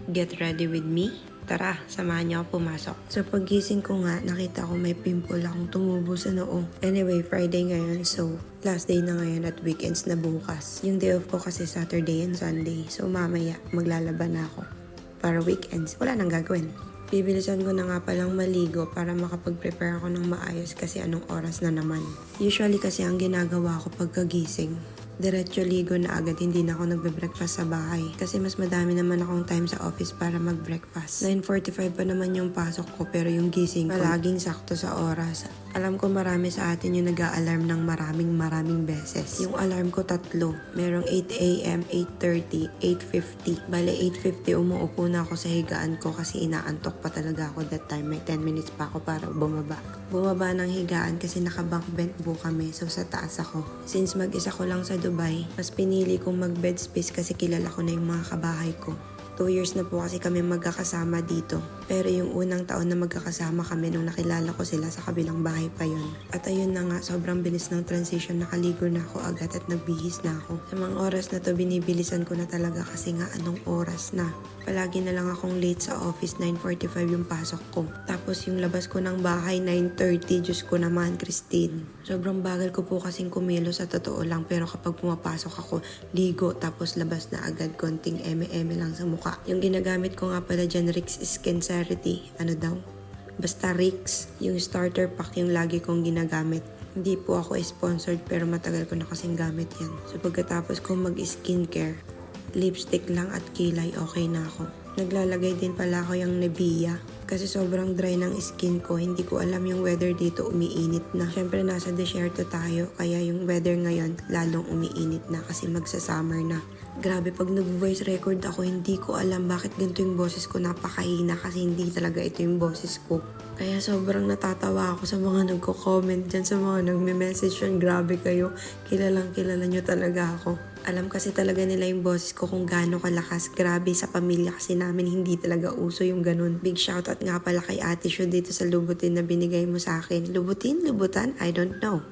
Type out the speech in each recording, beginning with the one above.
Get ready with me? Tara, samahan niyo ako pumasok. Sa paggising ko nga, nakita ko may pimple akong tumubo sa noo. Anyway, Friday ngayon, so last day na ngayon at weekends na bukas. Yung day off ko kasi Saturday and Sunday, so mamaya maglalaban na ako. Para weekends, wala nang gagawin. Bibilisan ko na nga palang maligo para makapag-prepare ako ng maayos kasi anong oras na naman. Usually kasi ang ginagawa ko pagkagising, diretso ligo na agad, hindi na ako nagbe-breakfast sa bahay. Kasi mas madami naman akong time sa office para mag-breakfast. 9:45 pa naman yung pasok ko pero yung gising ko palaging sakto sa oras. Alam ko marami sa atin yung nag-a-alarm ng maraming beses. Yung alarm ko 3. Merong 8 a.m., 8:30, 8:50. Bale 8:50 umuupo na ako sa higaan ko kasi inaantok pa talaga ako that time. May 10 minutes pa ako para bumaba. Bumaba ng higaan kasi naka-bunk bed po kami, so sa taas ako. Since mag-isa ko lang sa Dubai, mas pinili kong mag-bed space kasi kilala ko na yung mga kabahay ko. 2 years na po kasi kami magkakasama dito. Pero yung unang taon na magkakasama kami nung nakilala ko sila sa kabilang bahay pa yun. At ayun na nga, sobrang bilis ng transition. Nakaligo na ako agad at nagbihis na ako. Sa mga oras na to, binibilisan ko na talaga kasi nga anong oras na. Palagi na lang akong late sa office, 9:45 yung pasok ko. Tapos yung labas ko ng bahay, 9:30. Diyos ko naman, Christine. Sobrang bagal ko po kasing kumilo sa totoo lang. Pero kapag pumapasok ako, ligo tapos labas na agad. Konting eme-eme lang sa mukha. Yung ginagamit ko nga pala dyan, Rix Skin Charity. Ano daw? Basta Rix. Yung starter pack yung lagi kong ginagamit. Hindi po ako sponsored pero matagal ko na kasing gamit yan. So pagkatapos ko mag-skincare, lipstick lang at kilay, okay na ako. Naglalagay din pala ako yung Nivea. Kasi sobrang dry ng skin ko, hindi ko alam yung weather dito umiinit na. Syempre nasa desierto tayo, kaya yung weather ngayon lalong umiinit na kasi magsa-summer na. Grabe, pag nag-voice record ako, hindi ko alam bakit ganito yung boses ko, napakahina kasi hindi talaga ito yung boses ko. Kaya sobrang natatawa ako sa mga nagko-comment dyan, sa mga nagme-message yan. Grabe kayo, kilalang kilala nyo talaga ako. Alam kasi talaga nila yung boses ko kung gaano kalakas. Grabe, sa pamilya kasi namin hindi talaga uso yung ganun. Big shoutout nga pala kay Ate Shu dito sa lubutin na binigay mo sa akin. Lubutan? I don't know.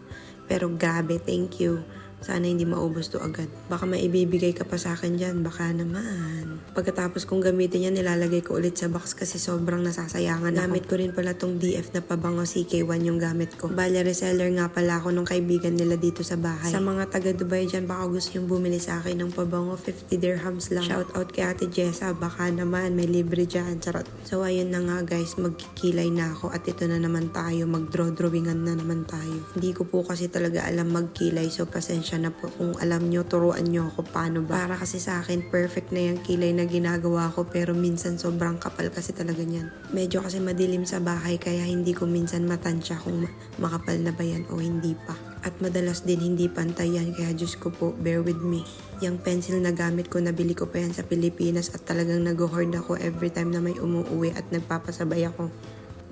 Pero grabe, thank you. Sana hindi maubos to agad. Baka maibibigay ka pa sa akin dyan. Baka naman. Pagkatapos kong gamitin yan, nilalagay ko ulit sa box kasi sobrang nasasayangan ako. Gamit ko rin pala tong DF na pabango, CK1 yung gamit ko. Bale, reseller nga pala ako nung kaibigan nila dito sa bahay. Sa mga taga Dubai dyan, baka gusto yung bumili sa akin ng pabango, 50 dirhams lang. Shoutout kay Ate Jessa. Baka naman, may libre dyan. Charot. So, ayun na nga guys, magkikilay na ako at ito na naman tayo. Mag-drawingan na naman tayo. Hindi ko po kasi talaga alam magkilay, so pasensya na po kung alam nyo, turuan nyo ako paano ba. Para kasi sa akin, perfect na yung kilay na ginagawa ko pero minsan sobrang kapal kasi talaga niyan. Medyo kasi madilim sa bahay kaya hindi ko minsan matansya kung makapal na ba yan o hindi pa. At madalas din hindi pantay yan kaya Diyos ko po, bear with me. Yung pencil na gamit ko, nabili ko pa yan sa Pilipinas at talagang nag-hoard ako every time na may umuwi at nagpapasabay ako.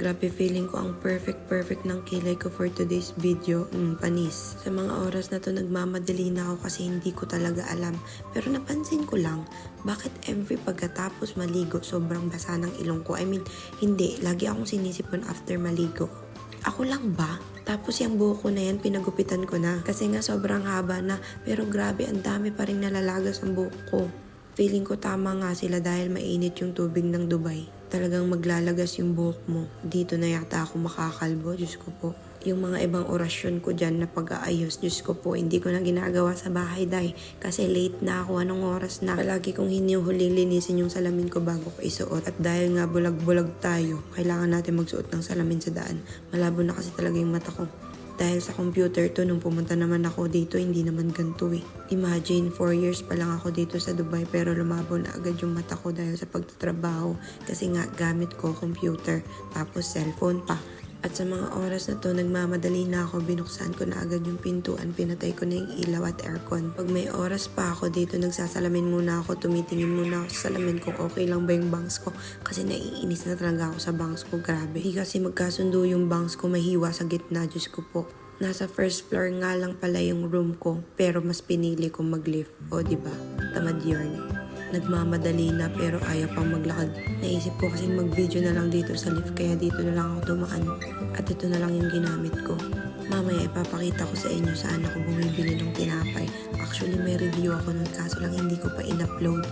Grabe, feeling ko ang perfect ng kilay ko for today's video. Panis. Sa mga oras na to nagmamadali na ako kasi hindi ko talaga alam. Pero napansin ko lang, bakit every pagkatapos maligo, sobrang basa ng ilong ko? I mean, hindi. Lagi akong sinisipon after maligo. Ako lang ba? Tapos yung buhok ko na yan, pinagupitan ko na. Kasi nga sobrang haba na. Pero grabe, ang dami pa rin nalalagas ang buhok ko. Feeling ko tama nga sila dahil mainit yung tubig ng Dubai. Talagang maglalagas yung buhok mo. Dito na yata ako makakalbo, Diyos ko po. Yung mga ibang orasyon ko dyan na pag-aayos, Diyos ko po, hindi ko na ginagawa sa bahay dahil kasi late na ako, anong oras na. Palagi kong hinuhuling linisin yung salamin ko bago ko isuot. At dahil nga bulag-bulag tayo, kailangan natin magsuot ng salamin sa daan. Malabo na kasi talaga yung mata ko. Dahil sa computer to, nung pumunta naman ako dito, hindi naman ganito eh. Imagine, 4 years pa lang ako dito sa Dubai pero lumabo na agad yung mata ko dahil sa pagtatrabaho. Kasi nga, gamit ko computer, tapos cellphone pa. At sa mga oras na to, nagmamadali na ako, binuksan ko na agad yung pintuan, pinatay ko na yung ilaw at aircon. Pag may oras pa ako dito, nagsasalamin muna ako, tumitingin muna ako sa salamin kung okay lang ba yung bangs ko. Kasi naiinis na talaga ako sa bangs ko, grabe. Hindi kasi magkasundo yung bangs ko, mahiwa sa gitna, Diyos ko po. Nasa first floor nga lang pala yung room ko, pero mas pinili kong mag-lift. O diba, tamad yarn. Nagmamadali na pero ayaw pang maglakad. Naisip ko kasi mag-video na lang dito sa lift kaya dito na lang ako dumaan. At ito na lang yung ginamit ko. Mamaya ipapakita ko sa inyo saan ako bumibili ng tinapay. Actually may review ako nun kaso lang hindi ko pa in-upload.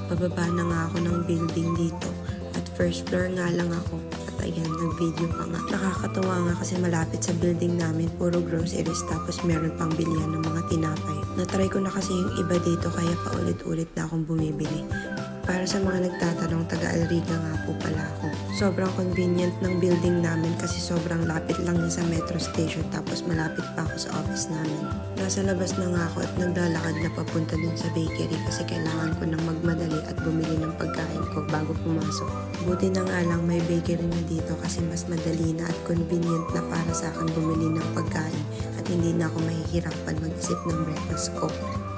Pababa na nga ako ng building dito. At first floor nga lang ako. At ayan, nag-video pa nga. Nakakatawa nga kasi malapit sa building namin, puro groceries tapos meron pang bilihan ng mga tinapay. Natry ko na kasi yung iba dito kaya paulit-ulit na akong bumibili. Para sa mga nagtatanong, taga-Alriga nga po pala ako. Sobrang convenient ng building namin kasi sobrang lapit lang yun sa metro station tapos malapit pa ako sa office namin. Nasa labas na nga ako at naglalakad na papunta dun sa bakery kasi kailangan ko nang magmadali at bumili ng pagkain ko bago pumasok. Buti na nga lang may bakery na dito kasi mas madali na at convenient na para sa akin bumili ng pagkain at hindi na ako mahihirapan mag-isip ng breakfast ko.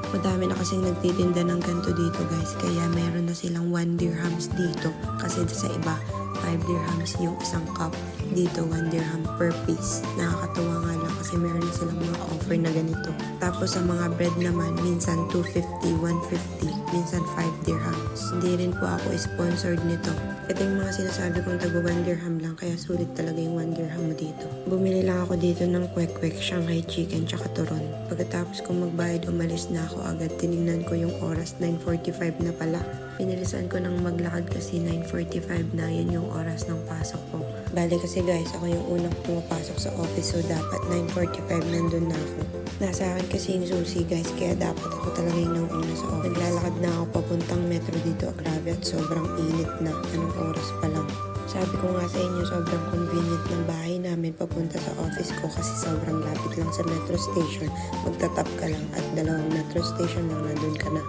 Madami na kasing nagtitinda ng ganito dito guys, kaya meron na silang 1 dirhams dito kasi sa iba 5 dirhams yung isang cup. Dito 1 dirham per piece. Nakakatuwa nga lang kasi meron na silang mga offer na ganito. Tapos sa mga bread naman, minsan 250, 150, minsan 5 dirhams. Hindi rin po ako sponsored nito. Ito yung mga sinasabi kong tago 1 dirham lang kaya sulit talaga yung 1 dirham mo dito. Bumili lang ako dito ng kwek-kwek, Shanghai chicken, tsaka turon. Pagkatapos kong magbayad, umalis na ako agad. Tinignan ko yung oras, 9:45 na pala. Pinilisan ko ng maglakad kasi 9:45 na, yun yung oras ng pasok ko. Bali kasi guys, ako yung unang pumapasok sa office so dapat 9:45 nandun na ako. Nasa akin kasi yung susi guys, kaya dapat ako talaga yung nauna sa office. Naglalakad na ako papuntang metro dito, grabe at sobrang init na. Anong oras pa lang. Sabi ko nga sa inyo, sobrang convenient ng bahay namin papunta sa office ko kasi sobrang lapit lang sa metro station. Magtatap ka lang at 2 metro station lang nandun ka na.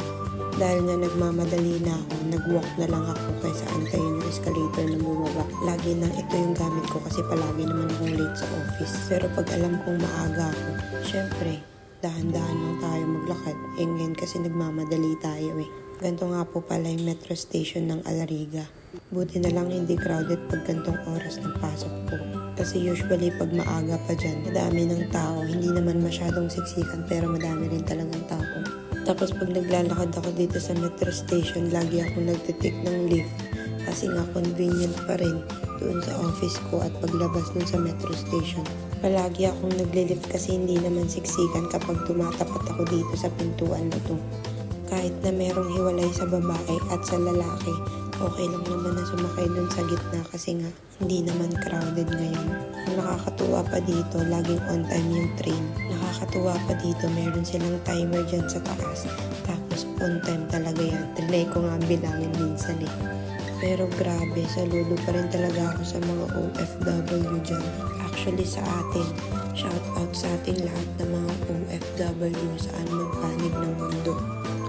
Dahil nga nagmamadali na ako, nag-walk na lang ako kaysa antayin yung escalator na bumaba. Lagi nang ito yung gamit ko kasi palagi naman akong late sa office. Pero pag alam kong maaga ako, syempre, dahan-dahan lang tayo maglakad. Ngayon kasi nagmamadali tayo eh. Ganito nga po pala yung metro station ng Alariga. Buti na lang hindi crowded pag gantong oras ng pasok ko. Kasi usually pag maaga pa dyan, madami ng tao. Hindi naman masyadong siksikan pero madami rin talagang tao. Tapos pag naglalakad ako dito sa metro station, lagi ako nagtitik ng lift. Kasi nga convenient pa rin doon sa office ko at paglabas dun sa metro station. Palagi akong naglilift kasi hindi naman siksikan kapag tumatapat ako dito sa pintuan na to. Kahit na merong hiwalay sa babae at sa lalaki, okay lang naman na sumakay dun sa gitna kasi nga hindi naman crowded ngayon. Ang nakakatuwa pa dito, laging on time yung train. Nakakatuwa pa dito, meron silang timer dyan sa taas. Tapos on time talaga yan. Trinay ko nga bilangin minsan eh. Pero grabe, saludo pa rin talaga ako sa mga OFW dyan. Actually sa atin, shout out sa ating lahat ng mga OFW saan magpanig ng mundo.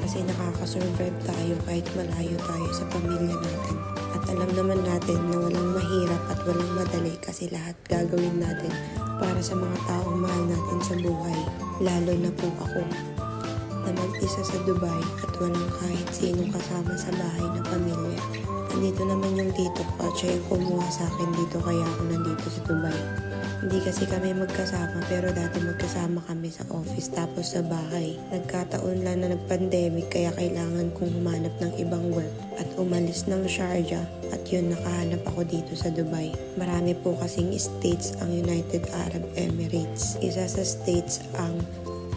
Kasi nakakasurvive tayo kahit malayo tayo sa pamilya natin. At alam naman natin na walang mahirap at walang madali kasi lahat gagawin natin para sa mga taong mahal natin sa buhay. Lalo na po ako na mag-isa sa Dubai at walang kahit sinong kasama sa bahay ng pamilya. Nandito naman yung tito ko at siya yung kumuha sa akin dito kaya ako nandito sa Dubai. Hindi kasi kami magkasama pero dati magkasama kami sa office tapos sa bahay. Nagkataon lang na nag-pandemic kaya kailangan kong humanap ng ibang work at umalis ng Sharjah at yun nakahanap ako dito sa Dubai. Marami po kasing states ang United Arab Emirates. Isa sa states ang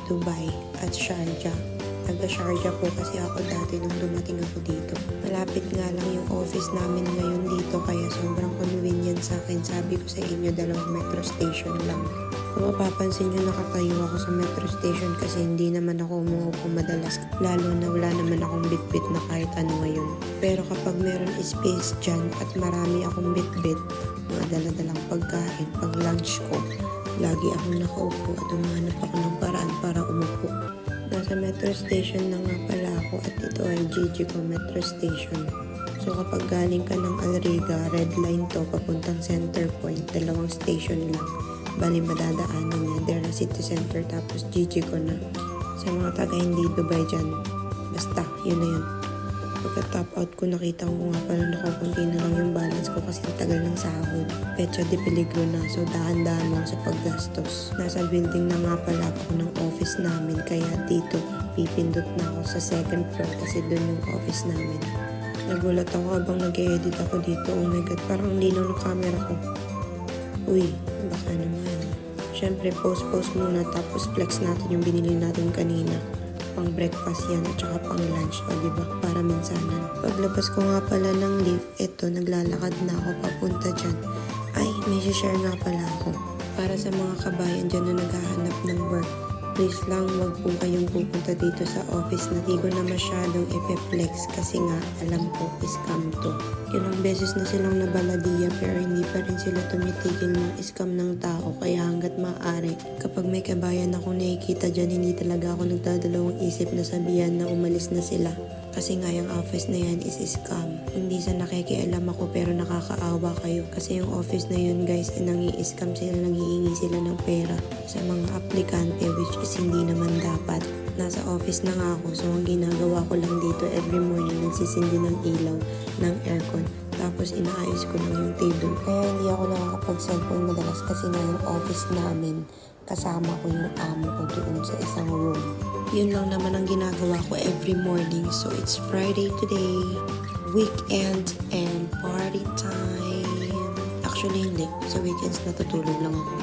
Dubai at Sharjah. Taga-Sharjah po kasi ako dati nung dumating ako dito. Malapit nga lang yung office namin ngayon dito kaya sobrang convenient sa akin. Sabi ko sa inyo, 2 metro station lang. Kung mapapansin nyo, nakatayo ako sa metro station kasi hindi naman ako umuupo madalas. Lalo na wala naman akong bitbit na kahit ano ngayon. Pero kapag meron space dyan at marami akong bitbit, mga dala-dalang pagkain, pag lunch ko, lagi akong nakaupo at umanap ako ng paraan para umupo. Nasa metro station na nga pala ako at ito ay Jijico Metro Station. So kapag galing ka ng Alriga, red line to papuntang Center Point, 2 station lang. Bali madadaanan niya, Dera City Center tapos Jijico na. Sa mga taga hindi Dubai dyan, basta yun na yun. Pagka-top out ko, nakita ko nga pala nakakunti na lang yung balance ko kasi tagal ng sahod. Pecha de peligro na, so dahan-dahan lang sa paggastos. Nasa building na nga pala ako ng office namin, kaya dito pipindot na ako sa 2nd floor kasi doon yung office namin. Nagulat ako habang nag-edit ako dito. Oh my god, parang linaw ng camera ko. Uy, baka naman. Siyempre, post muna tapos flex natin yung binili natin kanina. pang breakfast yan at saka pang lunch, o diba? Para minsanan. Paglabas ko nga pala ng lift, eto, naglalakad na ako papunta dyan. Ay, may share nga pala ako. Para sa mga kabayan dyan na naghahanap ng work, please lang wag po kayong pupunta dito sa office na di ko na masyadong epeflex kasi nga alam ko scam to. Ilang beses na silang nabaladiya pero hindi pa rin sila tumitigil ng scam ng tao kaya hanggat maaari kapag may kabayan akong nakikita dyan hindi talaga ako nagdadalawang isip na sabihan na umalis na sila. Kasi nga yung office na yan is scam. Hindi sa nakikialam ako pero nakakaawa kayo. Kasi yung office na yun guys, nangi-scam sila, nanghihingi sila ng pera sa mga aplikante which is hindi naman dapat. Nasa office na nga ako so ang ginagawa ko lang dito every morning nagsisindi ng ilaw ng aircon. Tapos inaayos ko lang yung table. Kaya hindi ako nakakapag-cellphone madalas kasi nga yung office namin kasama ko yung amo ko doon sa isang room. Yun lang naman ang ginagawa ko every morning. So it's Friday today, weekend and party time. Actually hindi, sa weekends natutulog lang ako.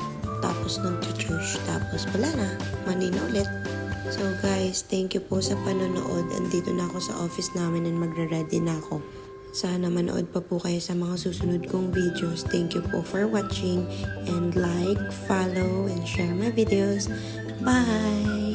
Tapos nag-church, tapos wala na, Monday na ulit. So guys, thank you po sa panonood. Andito na ako sa office namin and magre-ready na ako. Sana manood pa po kayo sa mga susunod kong videos. Thank you po for watching and like, follow, and share my videos. Bye!